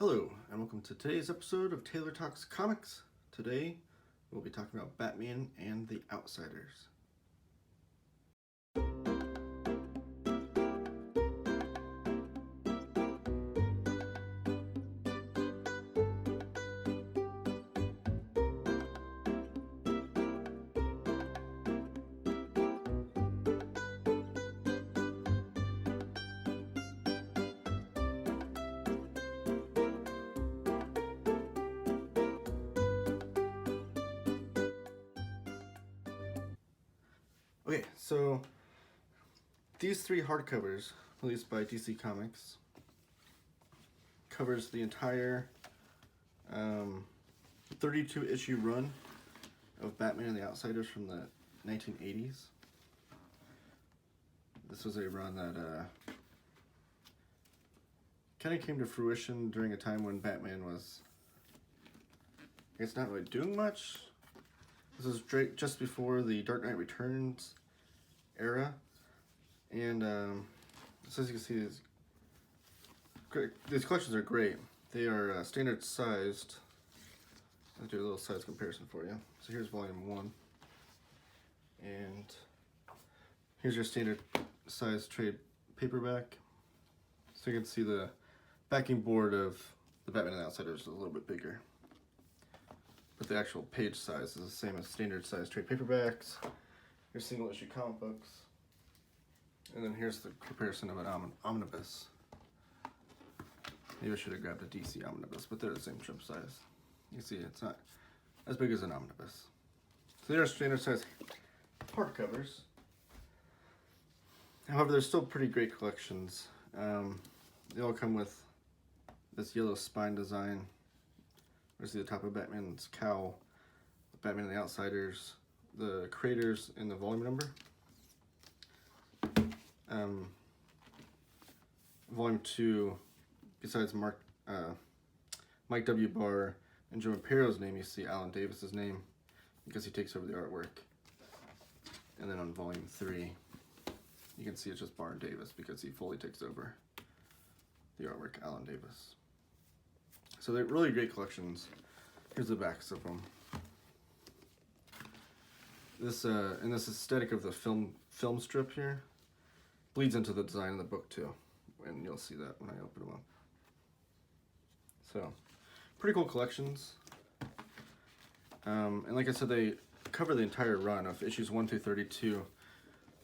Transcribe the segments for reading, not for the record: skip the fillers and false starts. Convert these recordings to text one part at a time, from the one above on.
Hello, and welcome to today's episode of Taylor Talks Comics. Today, we'll be talking about Batman and the Outsiders. Okay, so these three hardcovers, released by DC Comics, covers the entire 32-issue run of Batman and the Outsiders from the 1980s. This was a run that kind of came to fruition during a time when Batman was, I guess, not really doing much. This was just before the Dark Knight Returns era, and so as you can see, these collections are great. They are standard sized. I'll do a little size comparison for you. So here's volume 1, and here's your standard size trade paperback. So you can see the backing board of the Batman and the Outsiders is a little bit bigger, but the actual page size is the same as standard size trade paperbacks. Here's single issue comic books. And then here's the comparison of an omnibus. Maybe I should have grabbed a DC omnibus, but they're the same trim size. You see, it's not as big as an omnibus. So they are standard size hardcovers. However, they're still pretty great collections. They all come with this yellow spine design. There's the top of Batman's cowl, Batman and the Outsiders, the creators, and the volume number. Volume 2, besides Mike W. Barr and Joe Aparo's name, you see Alan Davis's name because he takes over the artwork. And then on Volume 3, you can see it's just Barr and Davis because he fully takes over the artwork, Alan Davis. So they're really great collections. Here's the backs of them. This and this aesthetic of the film strip here bleeds into the design of the book too, and you'll see that when I open them up. So, pretty cool collections. And like I said, they cover the entire run of issues 1 through 32,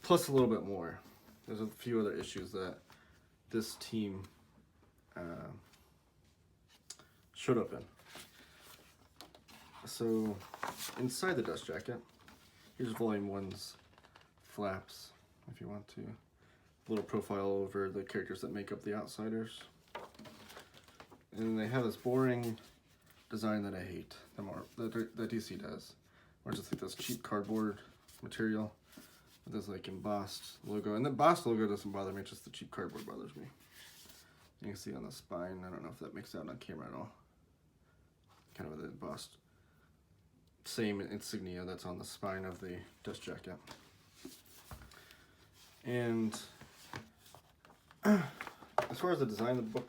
plus a little bit more. There's a few other issues that this team showed up in. So, inside the dust jacket, here's volume 1's flaps, if you want to. A little profile over the characters that make up the Outsiders. And they have this boring design that I hate, that DC does. Where it's just like this cheap cardboard material with this like embossed logo. And the embossed logo doesn't bother me, it's just the cheap cardboard bothers me. You can see on the spine, I don't know if that makes out on camera at all. Kind of the embossed same insignia that's on the spine of the dust jacket. And as far as the design of the book,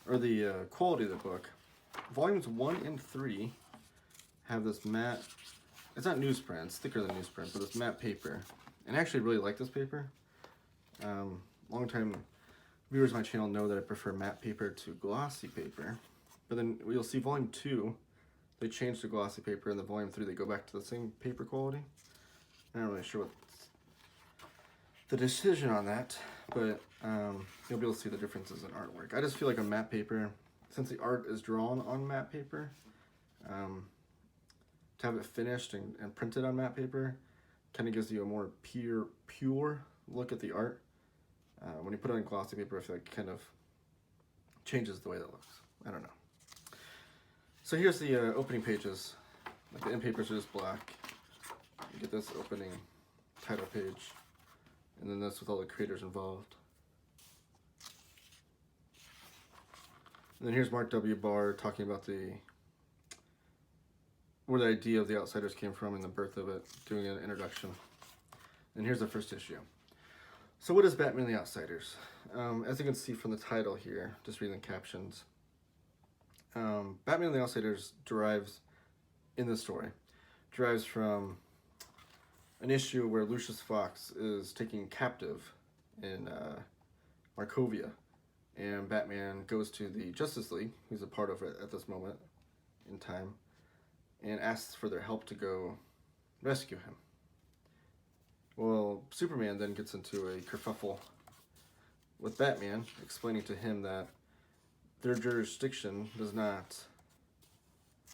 or the quality of the book, volumes 1 and 3 have this matte, it's not newsprint, it's thicker than newsprint, but it's matte paper. And I actually really like this paper. Long-time viewers of my channel know that I prefer matte paper to glossy paper. But then you'll see volume 2, they changed to glossy paper, and the volume 3 they go back to the same paper quality. I'm not really sure what the decision on that, but you'll be able to see the differences in artwork. I just feel like a matte paper, since the art is drawn on matte paper, to have it finished and printed on matte paper kind of gives you a more pure look at the art. When you put it on glossy paper, I feel like it kind of changes the way that looks. I don't know. So here's the opening pages. Like the end papers are just black. You get this opening title page, and then this with all the creators involved. And then here's Mark W. Barr talking about where the idea of the Outsiders came from and the birth of it, doing an introduction. And here's the first issue. So what is Batman and the Outsiders? As you can see from the title here, just reading the captions, Batman and the Outsiders in this story, derives from an issue where Lucius Fox is taken captive in Markovia, and Batman goes to the Justice League, who's a part of it at this moment in time, and asks for their help to go rescue him. Well, Superman then gets into a kerfuffle with Batman, explaining to him that their jurisdiction does not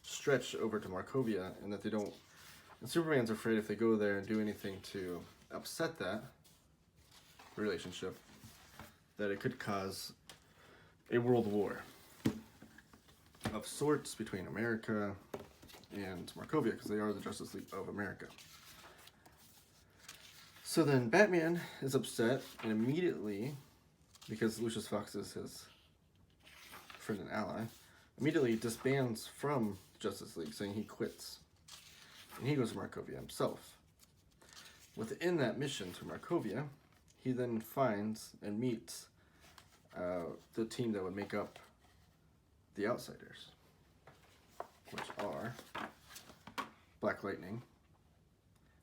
stretch over to Markovia, and that they don't. And Superman's afraid if they go there and do anything to upset that relationship, that it could cause a world war of sorts between America and Markovia, because they are the Justice League of America. So then Batman is upset, and immediately, because Lucius Fox is his friend and ally, immediately disbands from Justice League, saying he quits. And he goes to Markovia himself. Within that mission to Markovia, he then finds and meets the team that would make up the Outsiders, which are Black Lightning,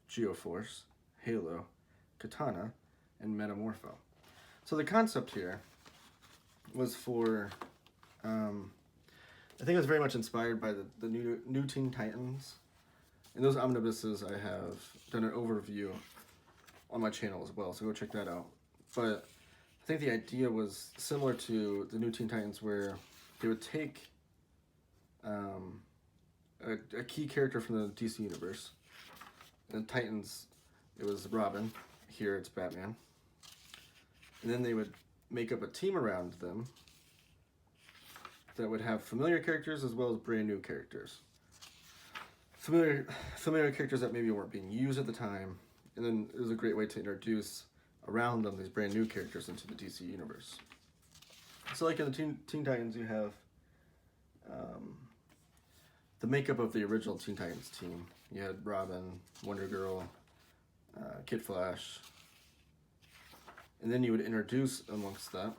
Geoforce, Halo, Katana, and Metamorpho. So the concept here was for, I think it was very much inspired by the new Teen Titans. In those omnibuses, I have done an overview on my channel as well, so go check that out. But I think the idea was similar to the new Teen Titans, where they would take a key character from the DC universe. In Titans, it was Robin. Here it's Batman. And then they would make up a team around them that would have familiar characters as well as brand new characters. Familiar characters that maybe weren't being used at the time, and then it was a great way to introduce around them these brand new characters into the DC universe. So like in the Teen Titans, you have the makeup of the original Teen Titans team. You had Robin, Wonder Girl, Kid Flash, and then you would introduce amongst that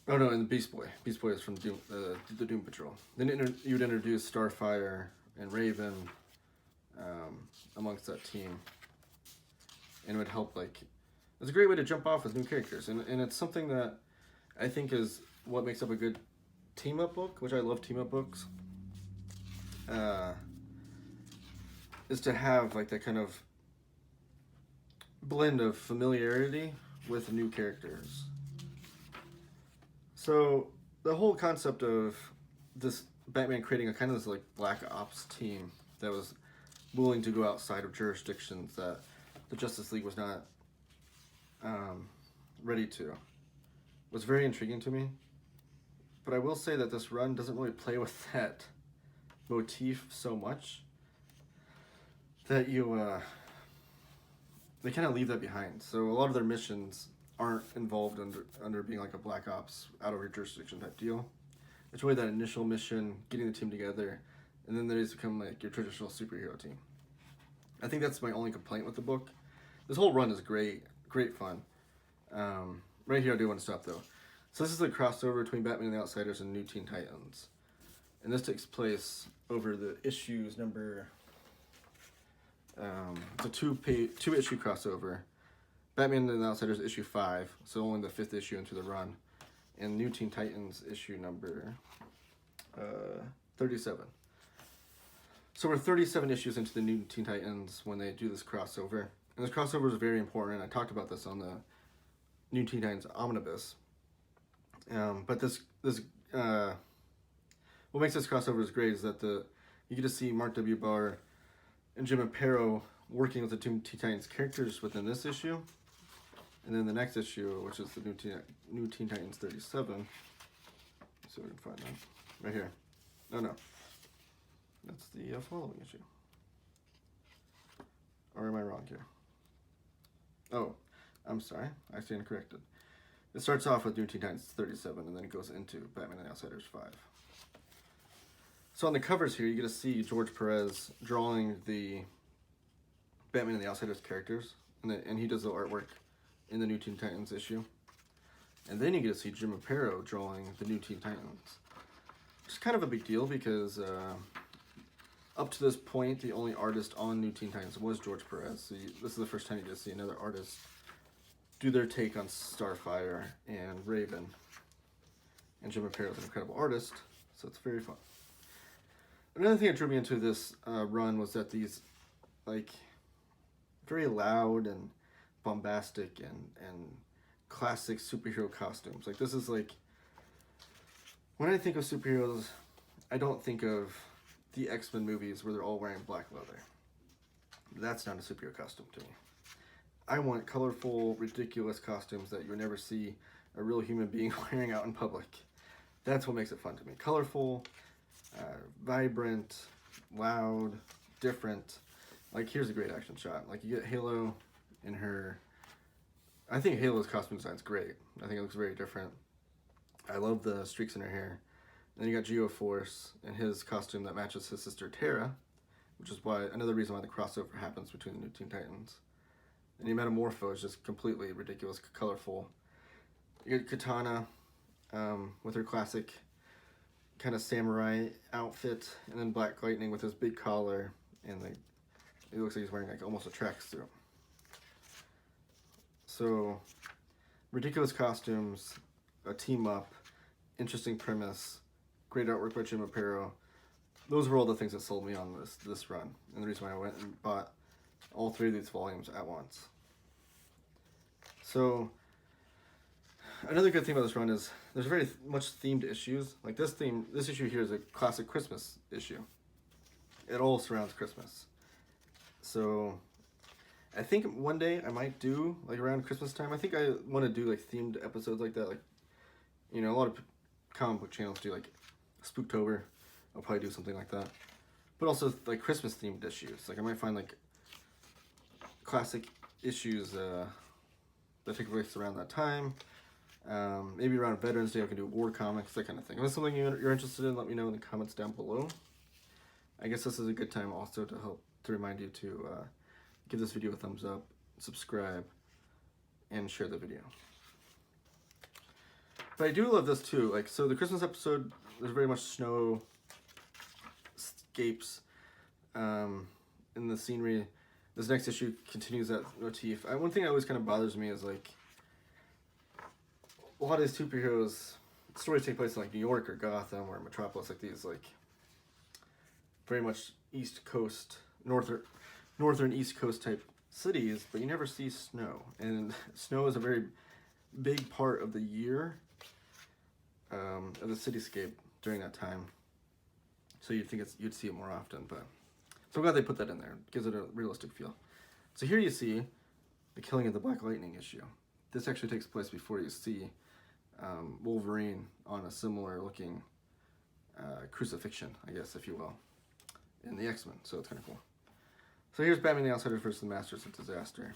and Beast Boy. Beast Boy is from the Doom Patrol. Then you would introduce Starfire and Raven amongst that team, and it would help, like, it's a great way to jump off with new characters, and it's something that I think is what makes up a good team-up book, which I love team-up books, is to have, like, that kind of blend of familiarity with new characters. So the whole concept of this Batman creating a kind of this, like, Black Ops team that was willing to go outside of jurisdictions that the Justice League was not ready to was very intriguing to me. But I will say that this run doesn't really play with that motif so much that they kind of leave that behind. So a lot of their missions aren't involved under being like a Black Ops out of your jurisdiction type deal. It's really that initial mission, getting the team together, and then they just become like your traditional superhero team. I think that's my only complaint with the book. This whole run is great fun. Right here I do want to stop though. So this is a crossover between Batman and the Outsiders and New Teen Titans. And this takes place over the issues number... it's a two-issue crossover. Batman and the Outsiders issue 5, so only the 5th issue into the run. And New Teen Titans issue number 37. So we're 37 issues into the New Teen Titans when they do this crossover. And this crossover is very important. I talked about this on the New Teen Titans Omnibus. But what makes this crossover is great is that you get to see Mark W. Barr and Jim Aparo working with the Teen Titans characters within this issue. And then the next issue, which is the New Teen Titans 37. Let's see if we can find that. Right here. No. That's the following issue. Or am I wrong here? Oh, I'm sorry. I stand corrected. It starts off with New Teen Titans 37, and then it goes into Batman and the Outsiders 5. So on the covers here, you get to see George Perez drawing the Batman and the Outsiders characters, and he does the artwork in the New Teen Titans issue. And then you get to see Jim Aparo drawing the new Teen Titans. Which is kind of a big deal because up to this point, the only artist on New Teen Titans was George Perez. So this is the first time you get to see another artist do their take on Starfire and Raven. And Jim Aparo is an incredible artist, so it's very fun. Another thing that drew me into this run was that these, like, very loud and bombastic and classic superhero costumes. Like, this is like, when I think of superheroes, I don't think of the X-Men movies where they're all wearing black leather. That's not a superhero costume to me. I want colorful, ridiculous costumes that you would never see a real human being wearing out in public. That's what makes it fun to me. Colorful, vibrant, loud, different. Like, here's a great action shot. Like, you get Halo in her... I think Halo's costume design's great. I think it looks very different. I love the streaks in her hair. And then you got Geoforce in his costume that matches his sister Tara, which is why another reason why the crossover happens between the new Teen Titans. And the Metamorpho is just completely ridiculous, colorful. You get Katana with her classic kind of samurai outfit, and then Black Lightning with his big collar, and it looks like he's wearing like almost a tracksuit. So, ridiculous costumes, a team up, interesting premise, great artwork by Jim Aparo. Those were all the things that sold me on this run, and the reason why I went and bought all 3 of these volumes at once. So, another good thing about this run is there's very much themed issues. Like this issue here is a classic Christmas issue. It all surrounds Christmas. So, I think one day I might do, like around Christmas time, I think I want to do like themed episodes like that. Like, you know, a lot of comic book channels do like Spooktober. I'll probably do something like that. But also like Christmas themed issues. Like I might find like classic issues that take place around that time. Maybe around Veterans Day I can do war comics, that kind of thing. If that's something you're interested in, let me know in the comments down below. I guess this is a good time also to remind you to give this video a thumbs up, subscribe, and share the video. But I do love this too. Like, so the Christmas episode, there's very much snowscapes in the scenery. This next issue continues that motif. One thing that always kind of bothers me is like a lot of these superheroes stories take place in like New York or Gotham or Metropolis, like these like very much East Coast, northern East Coast type cities, but you never see snow. And snow is a very big part of the year of the cityscape during that time. So you'd think you'd see it more often, but so I'm glad they put that in there. It gives it a realistic feel. So here you see the killing of the Black Lightning issue. This actually takes place before you see Wolverine on a similar looking crucifixion, I guess, if you will, in the X-Men. So it's kind of cool. So here's Batman the Outsiders versus the Masters of Disaster.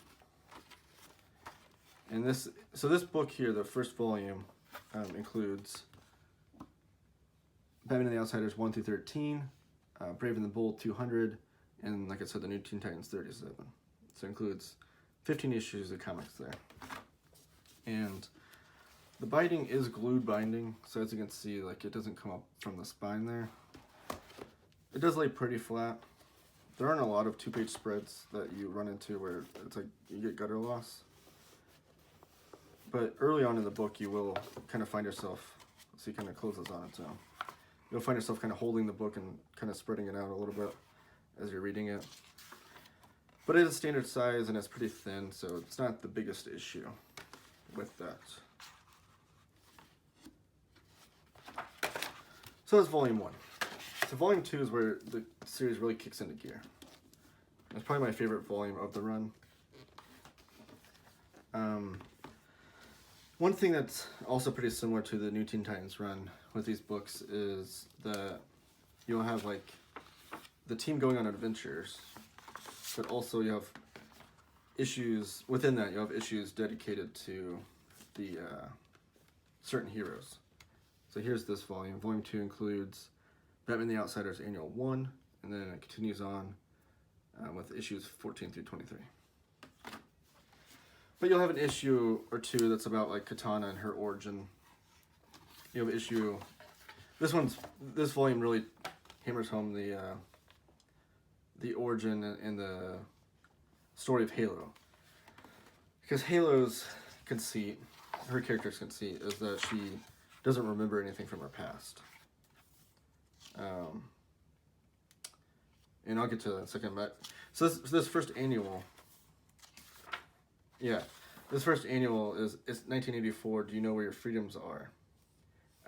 And this book here, the first volume, includes Batman and the Outsiders 1 through 13, Brave and the Bold 200, and like I said, the New Teen Titans 37. So it includes 15 issues of comics there. And the binding is glued binding, so as you can see, like it doesn't come up from the spine there. It does lay pretty flat. There aren't a lot of 2-page spreads that you run into where it's like you get gutter loss. But early on in the book, you will kind of find yourself, see, kind of closes on its own. You'll find yourself kind of holding the book and kind of spreading it out a little bit as you're reading it. But it is standard size and it's pretty thin, so it's not the biggest issue with that. So that's volume 1. So volume 2 is where the series really kicks into gear. It's probably my favorite volume of the run. One thing that's also pretty similar to the New Teen Titans run with these books is that you'll have like the team going on adventures, but also you have issues within that. You have issues dedicated to the certain heroes. So here's this volume. Volume 2 includes Batman the Outsiders Annual 1, and then it continues on with issues 14 through 23. But you'll have an issue or two that's about like Katana and her origin. You have an issue. This volume really hammers home the origin and the story of Halo. Because Halo's conceit, her character's conceit, is that she doesn't remember anything from her past. And I'll get to that in a second. But so this first annual, this first annual is 1984. Do you know where your freedoms are?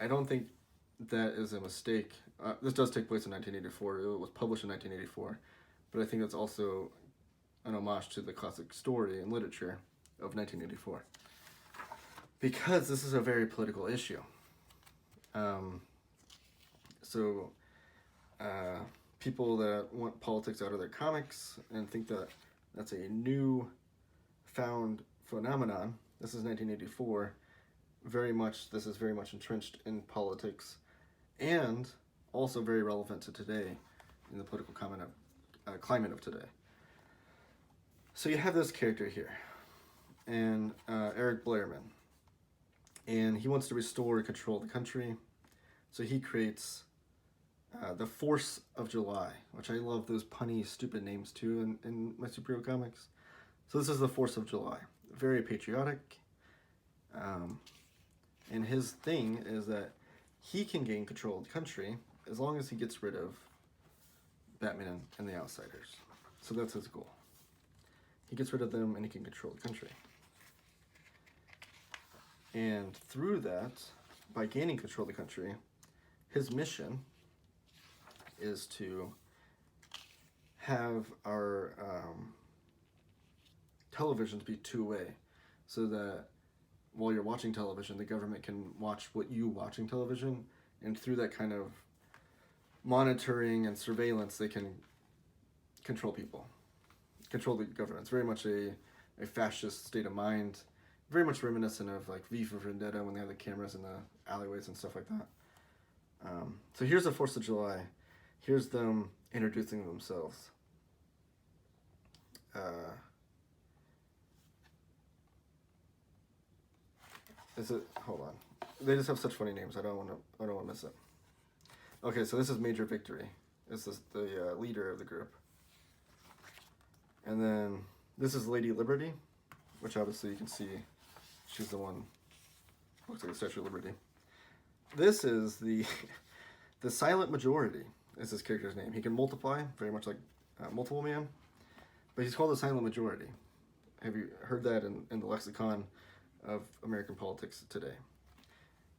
I don't think that is a mistake. This does take place in 1984. It was published in 1984, but I think that's also an homage to the classic story and literature of 1984, because this is a very political issue. People that want politics out of their comics and think that that's a new found phenomenon. This is 1984. This is very much entrenched in politics, and also very relevant to today in the political climate of today. So you have this character here, and Eric Blairman, and he wants to restore and control the country. So he creates the Force of July, which I love those punny, stupid names too in my superhero comics. So this is the Force of July, very patriotic. And his thing is that he can gain control of the country as long as he gets rid of Batman and the Outsiders. So that's his goal. He gets rid of them and he can control the country. And through that, by gaining control of the country, his mission is to have our televisions be two-way, so that while you're watching television, the government can watch what you watching television, and through that kind of monitoring and surveillance, they can control people, control the government. It's very much a fascist state of mind, very much reminiscent of like V for Vendetta when they have the cameras in the alleyways and stuff like that. So here's the 4th of July. Here's them introducing themselves. Hold on. They just have such funny names. I don't want to miss it. Okay, so this is Major Victory. This is the leader of the group. And then this is Lady Liberty, which obviously you can see she's the one, looks like a Statue of Liberty. This is the Silent Majority is his character's name. He can multiply, very much like Multiple Man, but he's called the Silent Majority. Have you heard that in the lexicon of American politics today?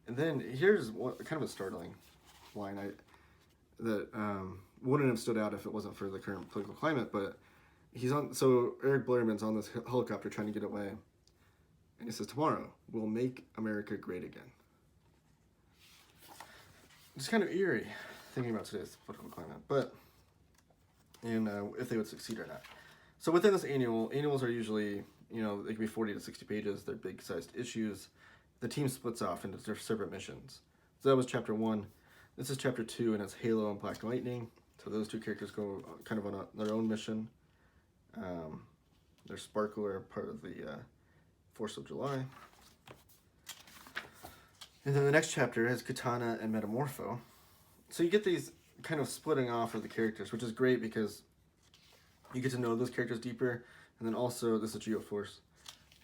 And then here's kind of a startling line that wouldn't have stood out if it wasn't for the current political climate, but so Eric Blairman's on this helicopter trying to get away, and he says, "Tomorrow, we'll make America great again." It's kind of eerie thinking about today's political climate, but if they would succeed or not. So within this annuals are usually, they can be 40 to 60 pages. They're big-sized issues. The team splits off into their separate missions. So that was chapter 1. This is chapter 2, and it's Halo and Black Lightning. So those two characters go kind of on their own mission. They're Sparkler, part of the Force of July. And then the next chapter is Katana and Metamorpho. So you get these kind of splitting off of the characters, which is great because you get to know those characters deeper. And then also, this is Geoforce,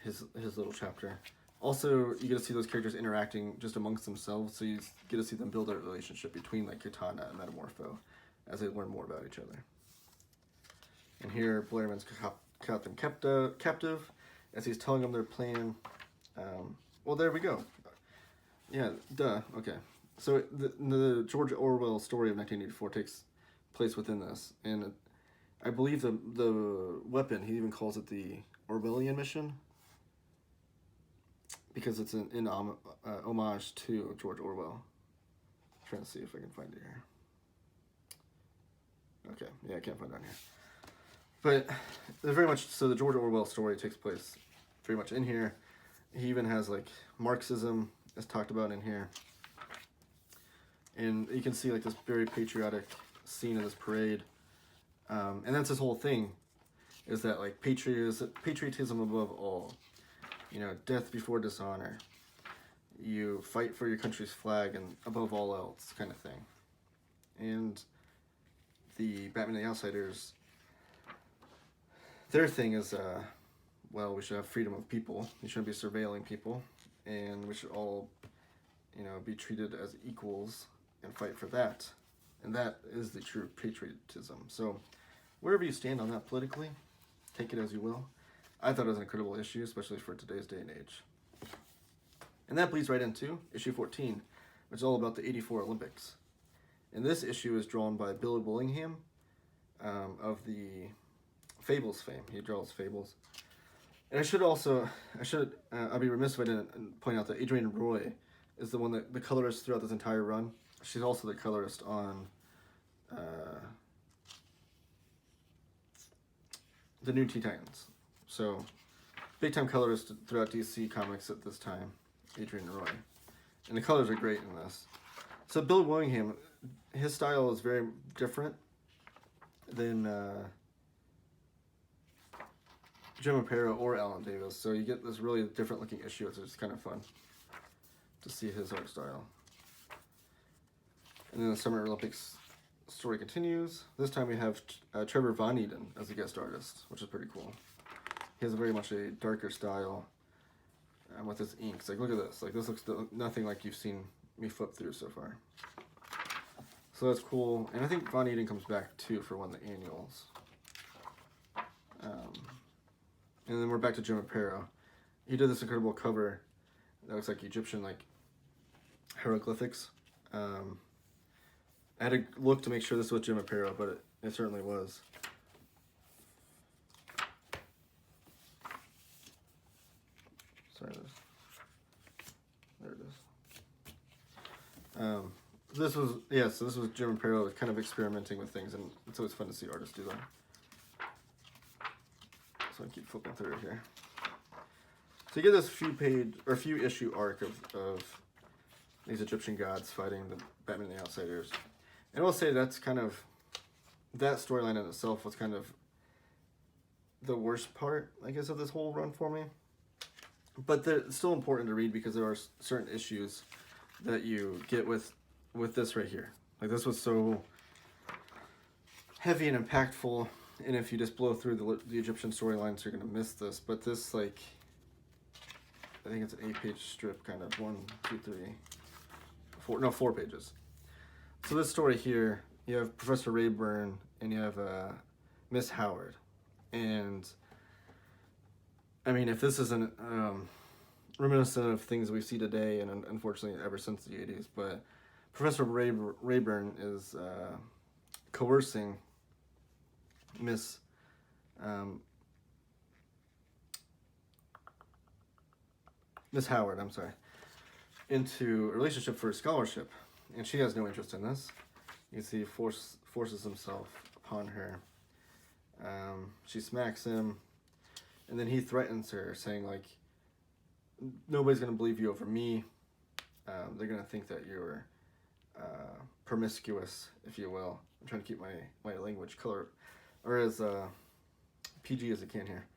his little chapter. Also, you get to see those characters interacting just amongst themselves, so you get to see them build a relationship between like Katana and Metamorpho as they learn more about each other. And here, Blairman's caught them captive as he's telling them their plan. Well, there we go. Yeah, duh. Okay. So the George Orwell story of 1984 takes place within this, and I believe the weapon, he even calls it the Orwellian mission, because it's in homage to George Orwell. I'm trying to see if I can find it here. Okay, yeah, I can't find it on here. But they're very much, so the George Orwell story takes place very much in here. He even has like Marxism is talked about in here. And you can see like this very patriotic scene of this parade. And that's his whole thing, is that like patriotism above all. you know, death before dishonor. You fight for your country's flag and above all else, kind of thing. And the Batman and the Outsiders, their thing is, well, we should have freedom of people. We shouldn't be surveilling people, and we should all, you know, be treated as equals and fight for that. And that is the true patriotism. So, wherever you stand on that politically, take it as you will. I thought it was an incredible issue, especially for today's day and age. And that bleeds right into issue 14, which is all about the '84 Olympics. And this issue is drawn by Bill Willingham of the Fables fame. He draws Fables. And I'll be remiss if I didn't point out that Adrienne Roy is the one that the colorist throughout this entire run. She's also the colorist on the New Teen Titans. So, big time colorist throughout DC Comics at this time, Adrienne Roy. And the colors are great in this. So Bill Willingham, his style is very different than Jim Aparo or Alan Davis. So you get this really different looking issue. It's just kind of fun to see his art style. And then the Summer Olympics story continues. This time we have Trevor Von Eden as a guest artist, which is pretty cool. He has very much a darker style with his inks. Like, look at this. Like, this looks nothing like you've seen me flip through so far. So that's cool. And I think Von Eden comes back too for one of the annuals. And then we're back to Jim Aparo. He did this incredible cover that looks like Egyptian, like, hieroglyphics. I had to look to make sure this was Jim Aparo, but it certainly was. Sorry, there it is. So this was Jim Aparo kind of experimenting with things, and it's always fun to see artists do that. So I keep flipping through here. So you get this few issue arc of these Egyptian gods fighting the Batman and the Outsiders. And I will say that storyline in itself was kind of the worst part, I guess, of this whole run for me. But it's still important to read because there are certain issues that you get with this right here. Like, this was so heavy and impactful, and if you just blow through the Egyptian storylines, you're going to miss this. But this, like, I think it's an 8-page strip, kind of 4 pages. So this story here, you have Professor Rayburn and you have Miss Howard. And, I mean, if this isn't reminiscent of things we see today, and unfortunately ever since the 80s, but Professor Rayburn is coercing Miss Howard, into a relationship for a scholarship. And she has no interest in this. You can see he forces himself upon her. She smacks him, and then he threatens her, saying, like, nobody's going to believe you over me. They're going to think that you're promiscuous, if you will. I'm trying to keep my language color, or as PG as I can here.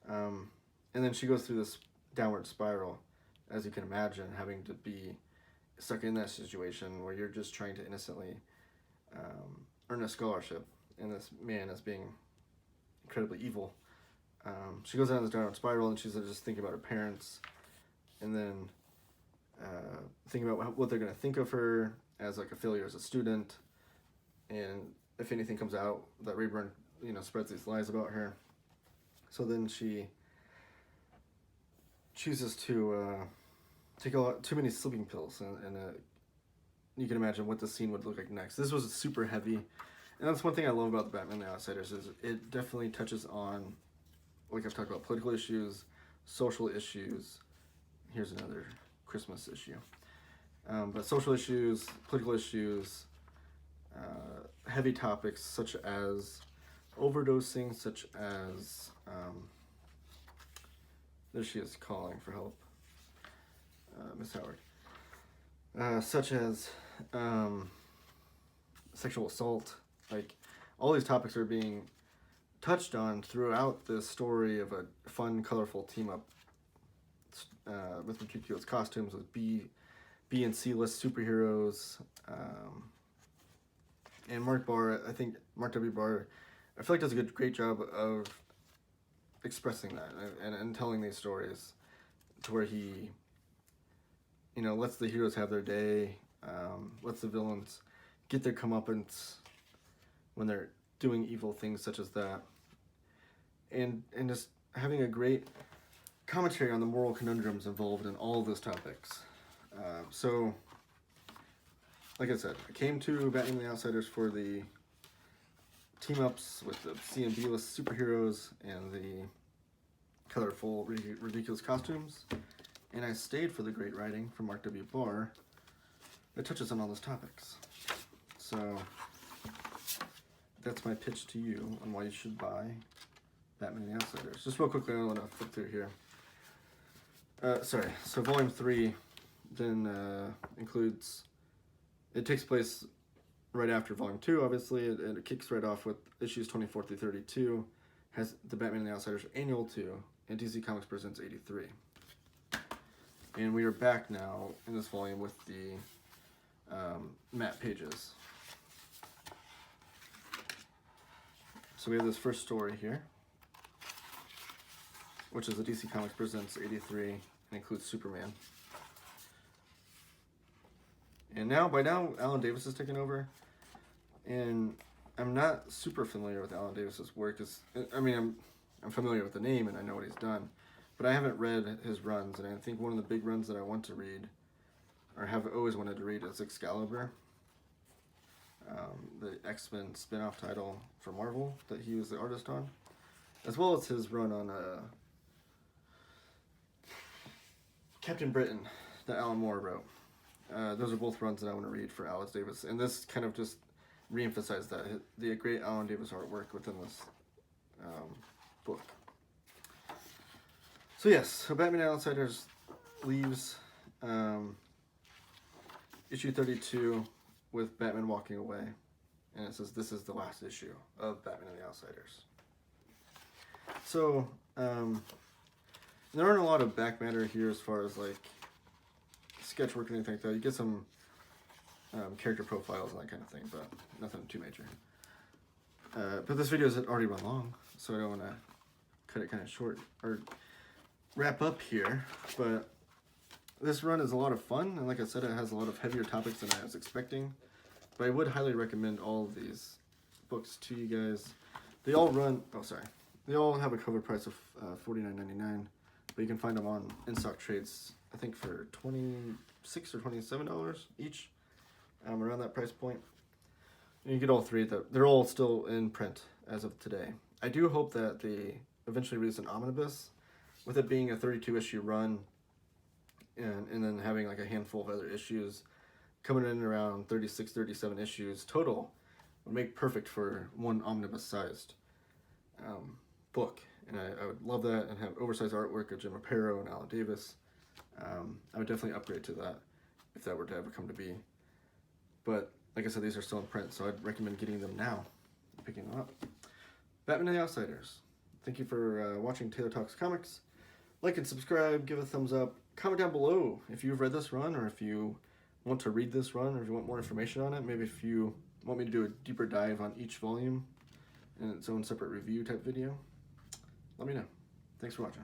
And then she goes through this downward spiral, as you can imagine, having to be stuck in that situation where you're just trying to innocently earn a scholarship, and this man is being incredibly evil. She goes down this downward spiral, and she's just thinking about her parents, and then thinking about what they're going to think of her as, like, a failure as a student, and if anything comes out that Rayburn, spreads these lies about her. So then she chooses to take too many sleeping pills, and you can imagine what the scene would look like next. This was super heavy, and that's one thing I love about the Batman and the Outsiders, is it definitely touches on, like I've talked about, political issues, social issues. Here's another Christmas issue. But social issues, political issues, heavy topics such as overdosing, such as, there she is calling for help. Miss Howard, such as sexual assault. Like, all these topics are being touched on throughout this story of a fun, colorful team-up with ridiculous costumes, with B and C list superheroes, and Mark Barr. I think Mark W. Barr, I feel like does a great job of expressing that and telling these stories, to where he, you know, lets the heroes have their day, lets the villains get their comeuppance when they're doing evil things such as that, and just having a great commentary on the moral conundrums involved in all of those topics. So, like I said, I came to Batman and the Outsiders for the team-ups with the C and B list superheroes and the colorful, ridiculous costumes, and I stayed for the great writing from Mark W. Barr that touches on all those topics. So, that's my pitch to you on why you should buy Batman and the Outsiders. Just real quickly, I want to flip through here. So Volume 3 then includes, it takes place right after Volume 2, obviously, and it kicks right off with issues 24 through 32, has the Batman and the Outsiders Annual 2, and DC Comics Presents 83. And we are back now in this volume with the matte pages. So we have this first story here, which is the DC Comics Presents 83, and includes Superman. And by now, Alan Davis has taken over, and I'm not super familiar with Alan Davis's work. I'm familiar with the name and I know what he's done, but I haven't read his runs, and I think one of the big runs that I want to read, or have always wanted to read, is Excalibur, the X-Men spin-off title for Marvel that he was the artist on, as well as his run on Captain Britain that Alan Moore wrote. Those are both runs that I want to read for Alex Davis, and this kind of just re-emphasized that, the great Alan Davis artwork within this book. So yes, so Batman and Outsiders leaves issue 32 with Batman walking away, and it says this is the last issue of Batman and the Outsiders. So there aren't a lot of back matter here as far as like sketch work or anything like that. You get some character profiles and that kind of thing, but nothing too major. But this video has already run long, so I don't want to cut it kind of short or wrap up here. But this run is a lot of fun, and like I said, it has a lot of heavier topics than I was expecting. But I would highly recommend all of these books to you guys. They all they all have a cover price of $49.99, but you can find them on in-stock trades, I think for $26 or $27 each, around that price point. And you get all three. They're all still in print as of today. I do hope that they eventually release an omnibus, with it being a 32-issue run, and then having like a handful of other issues coming in around 36, 37 issues total, would make perfect for one omnibus-sized book. And I would love that, and have oversized artwork of Jim Aparo and Alan Davis. I would definitely upgrade to that if that were to ever come to be. But like I said, these are still in print, so I'd recommend getting them now, picking them up. Batman and the Outsiders. Thank you for watching Taylor Talks Comics. Like and subscribe, give a thumbs up. Comment down below if you've read this run, or if you want to read this run, or if you want more information on it. Maybe if you want me to do a deeper dive on each volume in its own separate review type video, let me know. Thanks for watching.